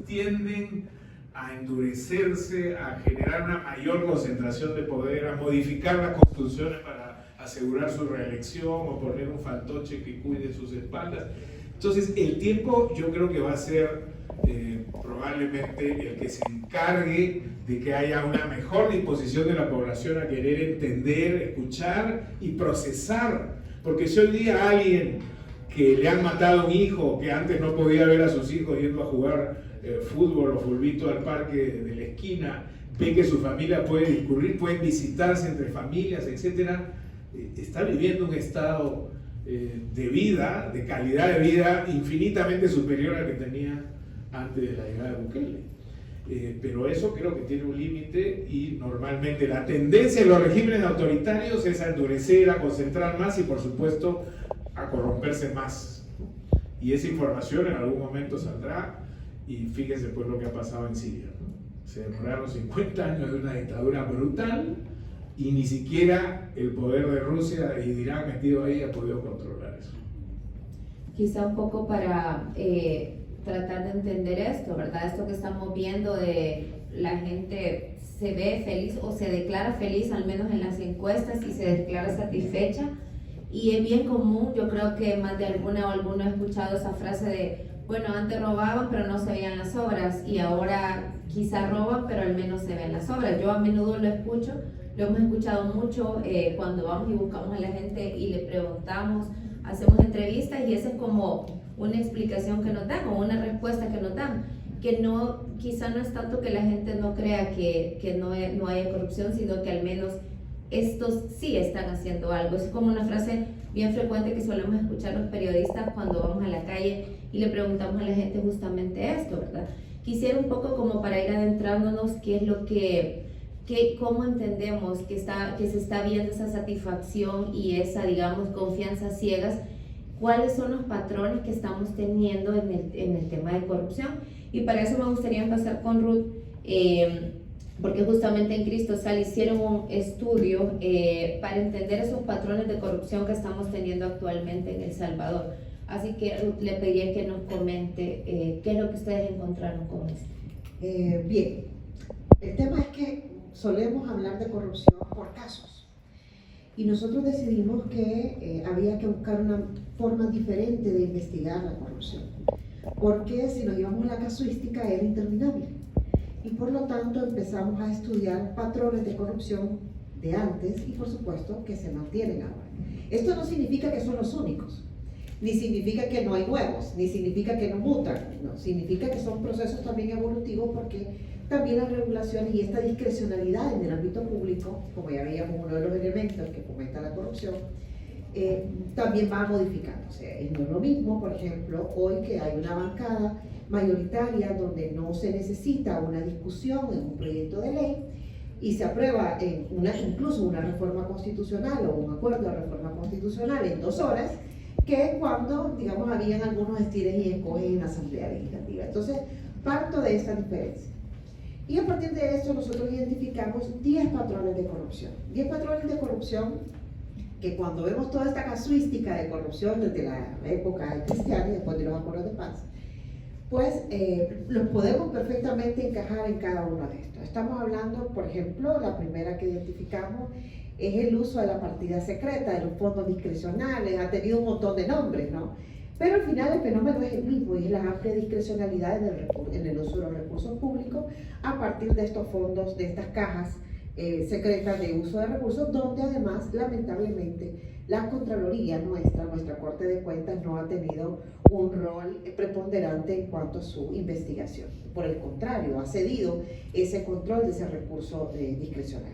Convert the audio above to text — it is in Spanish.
tienden a endurecerse, a generar una mayor concentración de poder, a modificar las constituciones para asegurar su reelección o poner un fantoche que cuide sus espaldas. Entonces, el tiempo yo creo que va a ser probablemente el que se encargue de que haya una mejor disposición de la población a querer entender, escuchar y procesar. Porque si hoy día alguien que le han matado a un hijo, que antes no podía ver a sus hijos yendo a jugar fútbol o fulbito al parque de la esquina, ve que su familia puede discurrir, pueden visitarse entre familias, etc., está viviendo un estado de vida, de calidad de vida infinitamente superior al que tenía antes de la llegada de Bukele. Pero eso creo que tiene un límite y normalmente la tendencia de los regímenes autoritarios es a endurecer, a concentrar más y por supuesto a corromperse más. Y esa información en algún momento saldrá y fíjense pues lo que ha pasado en Siria, ¿no? Se demoraron 50 años de una dictadura brutal y ni siquiera el poder de Rusia y de Irán metido ahí ha podido controlar eso. Quizá un poco para tratar de entender esto, ¿verdad? Esto que estamos viendo de la gente se ve feliz o se declara feliz, al menos en las encuestas, y se declara satisfecha. Y es bien común, yo creo que más de alguna o alguno ha escuchado esa frase de, bueno, antes robaban pero no se veían las obras y ahora quizá roban pero al menos se ven las obras. Yo a menudo lo escucho, lo hemos escuchado mucho cuando vamos y buscamos a la gente y le preguntamos, hacemos entrevistas y esa es como una explicación que nos dan o una respuesta que nos dan, que no, quizá no es tanto que la gente no crea que no haya corrupción, sino que al menos estos sí están haciendo algo. Es como una frase bien frecuente que solemos escuchar los periodistas cuando vamos a la calle y le preguntamos a la gente justamente esto, ¿verdad? Quisiera un poco como para ir adentrándonos qué es lo cómo entendemos que se está viendo esa satisfacción y esa, digamos, confianza ciegas, cuáles son los patrones que estamos teniendo en el tema de corrupción. Y para eso me gustaría empezar con Ruth, porque justamente en Cristosal hicieron un estudio para entender esos patrones de corrupción que estamos teniendo actualmente en El Salvador. Así que Ruth, le pediría que nos comente qué es lo que ustedes encontraron con esto. Bien, el tema es que solemos hablar de corrupción por casos y nosotros decidimos que había que buscar una forma diferente de investigar la corrupción, porque si nos llevamos a la casuística era interminable. Y por lo tanto empezamos a estudiar patrones de corrupción de antes y por supuesto que se mantienen ahora. Esto no significa que son los únicos, ni significa que no hay nuevos, ni significa que no mutan, no, significa que son procesos también evolutivos porque también las regulaciones y esta discrecionalidad en el ámbito público, como ya veíamos uno de los elementos que fomenta la corrupción, también va modificándose. Y no es lo mismo, por ejemplo, hoy que hay una bancada mayoritaria donde no se necesita una discusión en un proyecto de ley y se aprueba incluso una reforma constitucional o un acuerdo de reforma constitucional en 2 horas, que cuando, digamos, habían algunos estires y encoges en la Asamblea Legislativa. Entonces, parto de esta diferencia. Y a partir de esto nosotros identificamos 10 patrones de corrupción. 10 patrones de corrupción que cuando vemos toda esta casuística de corrupción desde la época cristiana y después de los acuerdos de paz, pues los podemos perfectamente encajar en cada uno de estos. Estamos hablando, por ejemplo, la primera que identificamos es el uso de la partida secreta, de los fondos discrecionales, ha tenido un montón de nombres, ¿no? Pero al final el fenómeno es el mismo y es la amplia discrecionalidad en el uso de los recursos públicos a partir de estos fondos, de estas cajas secretas de uso de recursos, donde además, lamentablemente, la Contraloría nuestra Corte de Cuentas, no ha tenido un rol preponderante en cuanto a su investigación. Por el contrario, ha cedido ese control de ese recurso discrecional.